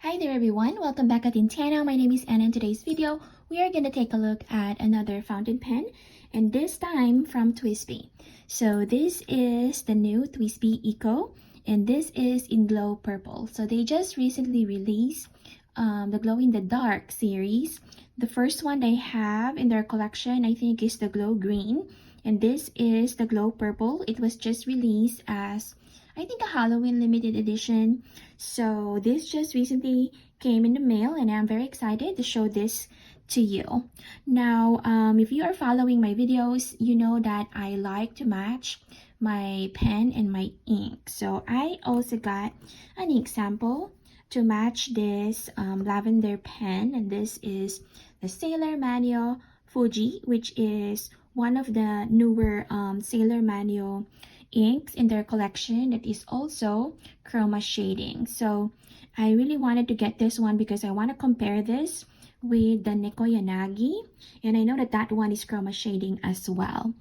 Hi there everyone, welcome back at Intana. My name is Anna. In today's video, we are going to take a look at another fountain pen, and this time from Twsbi. So this is the new Twsbi Eco, and this is in glow purple. So they just recently released the glow in the dark series. The first one they have in their collection, I think, is the glow green, and this is the glow purple. It was just released as, I think, a Halloween limited edition. So this just recently came in the mail, and I'm very excited to show this to you. Now, if you are following my videos, you know that I like to match my pen and my ink. So I also got an ink sample to match this lavender pen, and this is the Sailor Manyo Fuji, which is one of the newer Sailor Manyo inks in their collection that is also chroma shading. So I really wanted to get this one because I want to compare this with the Neko Yanagi, and I know that that one is chroma shading as well,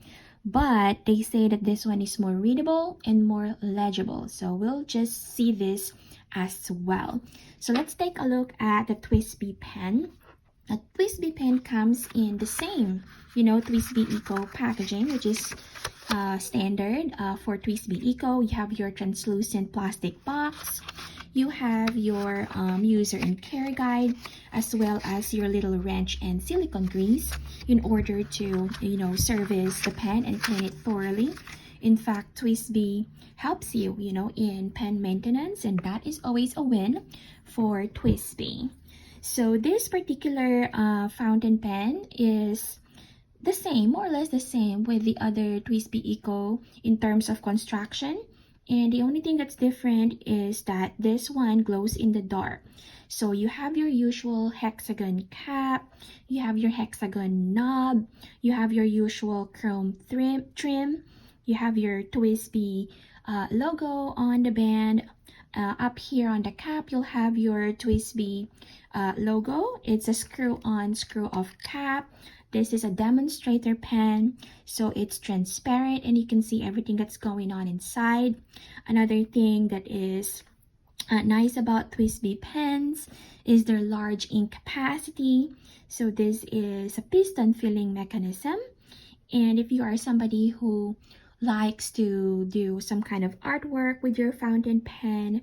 but they say that this one is more readable and more legible, so we'll just see this as well. So let's take a look at the Twsbi pen. A Twsbi pen comes in the same, Twsbi Eco packaging, which is standard for Twsbi Eco. You have your translucent plastic box. You have your user and care guide, as well as your little wrench and silicone grease in order to, service the pen and clean it thoroughly. In fact, Twsbi helps you, in pen maintenance, and that is always a win for Twsbi. So this particular fountain pen is the same, more or less the same with the other Twsbi Eco in terms of construction. And the only thing that's different is that this one glows in the dark. So you have your usual hexagon cap, you have your hexagon knob, you have your usual chrome trim, you have your Twsbi logo on the band. Up here on the cap, you'll have your Twsbi logo. It's a screw-on, screw-off cap. This is a demonstrator pen, so it's transparent and you can see everything that's going on inside. Another thing that is nice about Twsbi pens is their large ink capacity. So this is a piston filling mechanism, and if you are somebody who likes to do some kind of artwork with your fountain pen,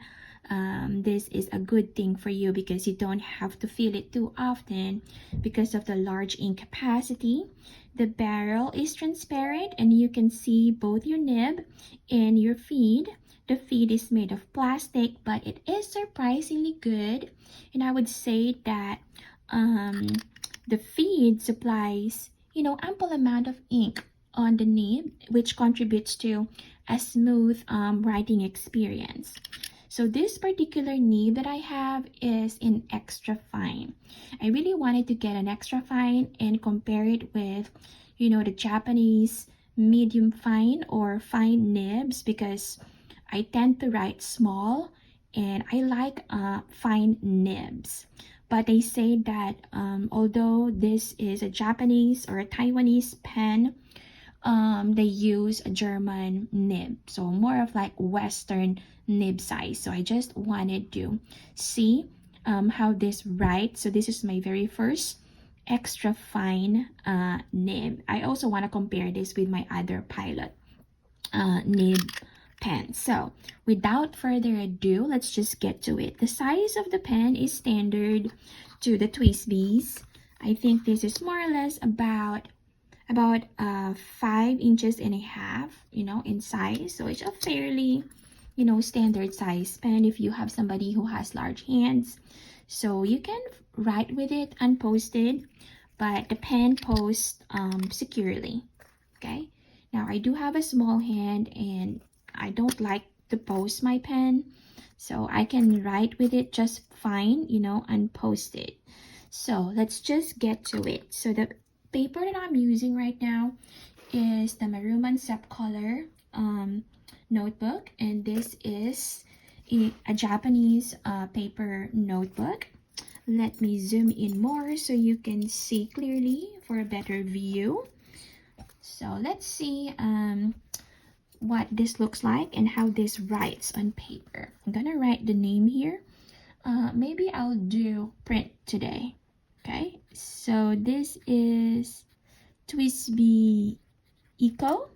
this is a good thing for you because you don't have to fill it too often because of the large ink capacity. The barrel is transparent and you can see both your nib and your feed. The feed is made of plastic, but it is surprisingly good, and I would say that the feed supplies, ample amount of ink on the nib, which contributes to a smooth writing experience. So this particular nib that I have is in extra fine. I really wanted to get an extra fine and compare it with, the Japanese medium fine or fine nibs, because I tend to write small and I like fine nibs. But they say that although this is a Japanese or a Taiwanese pen, they use a German nib, so more of like Western nib size. So I just wanted to see how this writes. So this is my very first extra fine nib. I also want to compare this with my other Pilot nib pen. So without further ado, let's just get to it. The size of the pen is standard to the Twsbis. I think this is more or less about 5 inches and a half, in size. So it's a fairly, standard size pen if you have somebody who has large hands. So you can write with it unposted, but the pen posts securely. Okay. Now I do have a small hand and I don't like to post my pen, so I can write with it just fine, unposted. So let's just get to it. So the paper that I'm using right now is the Maruman Septcouleur notebook, and this is a Japanese paper notebook. Let me zoom in more so you can see clearly for a better view. So let's see what this looks like and how this writes on paper. I'm gonna write the name here maybe I'll do print today. Okay, so this is Twsbi Eco.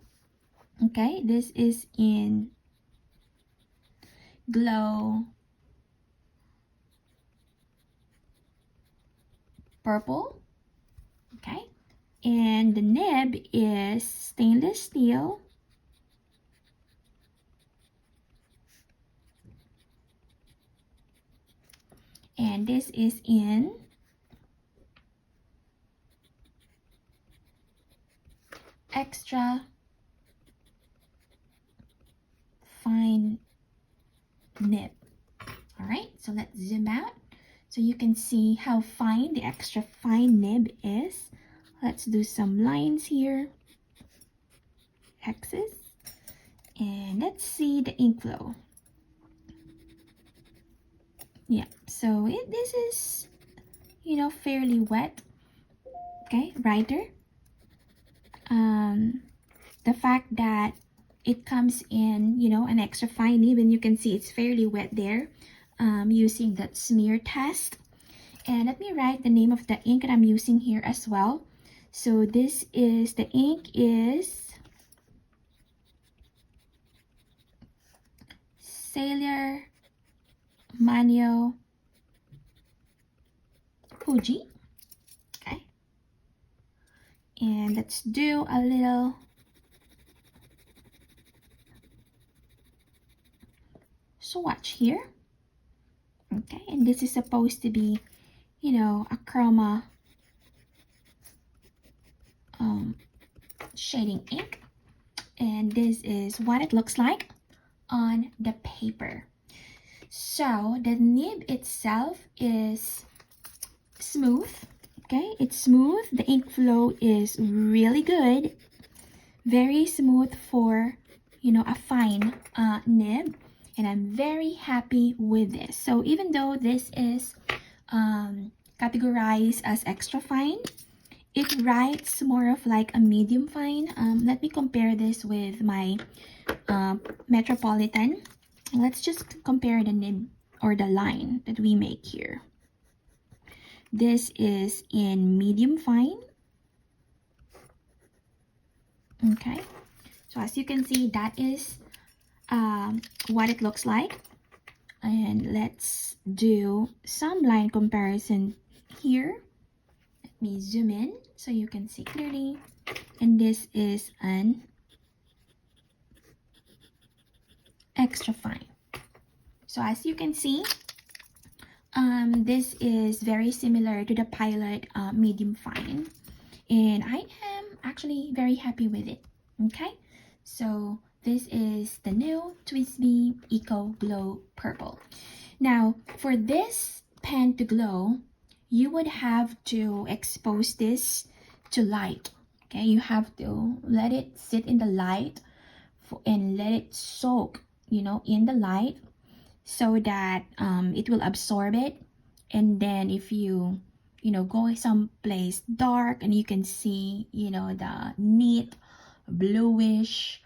Okay, this is in glow purple. Okay, and the nib is stainless steel. And this is in extra fine nib. All right, so let's zoom out so you can see how fine the extra fine nib is. Let's do some lines here, X's, and let's see the ink flow. Yeah, so this is, you know, fairly wet. Okay, brighter. The fact that it comes in, you know, an extra fine nib, and you can see it's fairly wet there, using that smear test. And let me write the name of the ink that I'm using here as well. So this is, the ink is Sailor Manyo Fuji. Okay, and let's do a little swatch here. Okay, and this is supposed to be, you know, a chroma shading ink, and this is what it looks like on the paper. So the nib itself is smooth. Okay, it's smooth. The ink flow is really good, very smooth for, you know, a fine nib, and I'm very happy with this. So even though this is categorized as extra fine, it writes more of like a medium fine. Let me compare this with my Metropolitan. Let's just compare the nib or the line that we make here. This is in medium fine. Okay, so as you can see, that is what it looks like. And let's do some line comparison here. Let me zoom in so you can see clearly. And this is an extra fine. So as you can see, this is very similar to the Pilot medium fine, and I am actually very happy with it. Okay, so this is the new Twsbi Eco Glow Purple. Now, for this pen to glow, you would have to expose this to light. Okay, you have to let it sit in the light and let it soak, you know, in the light, so that it will absorb it. And then if you know, go someplace dark and you can see, you know, the neat bluish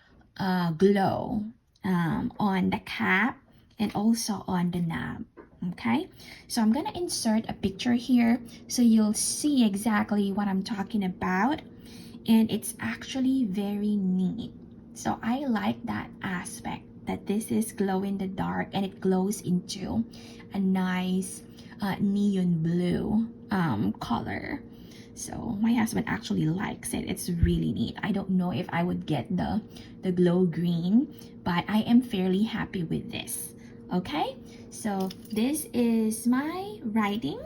glow on the cap and also on the knob. Okay, so I'm gonna insert a picture here so you'll see exactly what I'm talking about, and it's actually very neat. So I like that aspect, that this is glow in the dark and it glows into a nice neon blue color. So my husband actually likes it. It's really neat. I don't know if I would get the glow green, but I am fairly happy with this. Okay, so this is my writing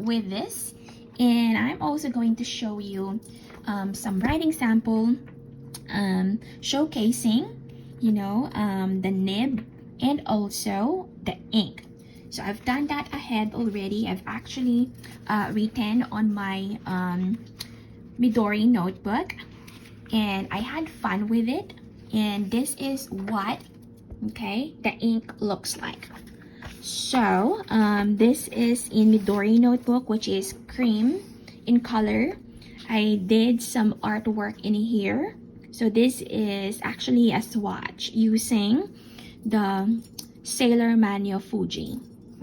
with this, and I'm also going to show you some writing sample, showcasing, you know, the nib and also the ink. So I've done that ahead already. I've actually written on my Midori notebook, and I had fun with it. And this is what, okay, the ink looks like. So this is in Midori notebook, which is cream in color. I did some artwork in here. So this is actually a swatch using the Sailor Manyo Fuji.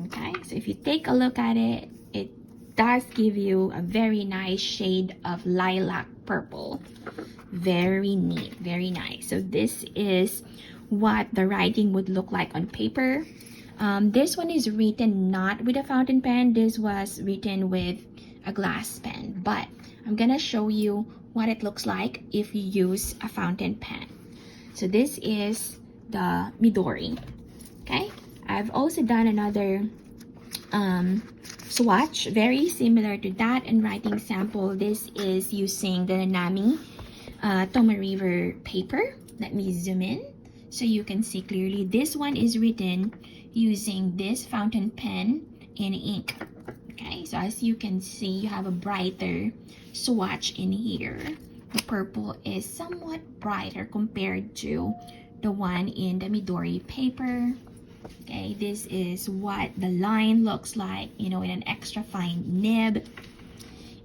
Okay, so if you take a look at it, it does give you a very nice shade of lilac purple. Very neat, very nice. So this is what the writing would look like on paper. This one is written not with a fountain pen. This was written with a glass pen, but I'm gonna show you what it looks like if you use a fountain pen. So this is the Midori. Okay, I've also done another swatch very similar to that and writing sample. This is using the Nanami Tomoe River paper. Let me zoom in so you can see clearly. This one is written using this fountain pen and ink. Okay, so as you can see, you have a brighter swatch in here. The purple is somewhat brighter compared to the one in the Midori paper. Okay, this is what the line looks like, you know, in an extra fine nib.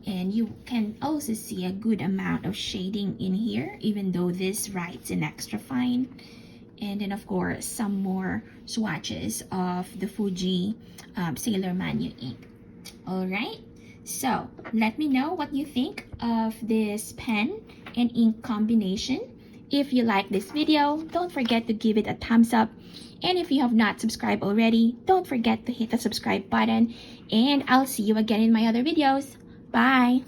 And you can also see a good amount of shading in here, even though this writes in extra fine. And then of course, some more swatches of the Fuji Sailor Manyo ink. All right, so let me know what you think of this pen and ink combination. If you like this video, don't forget to give it a thumbs up. And if you have not subscribed already, don't forget to hit the subscribe button. And I'll see you again in my other videos. Bye!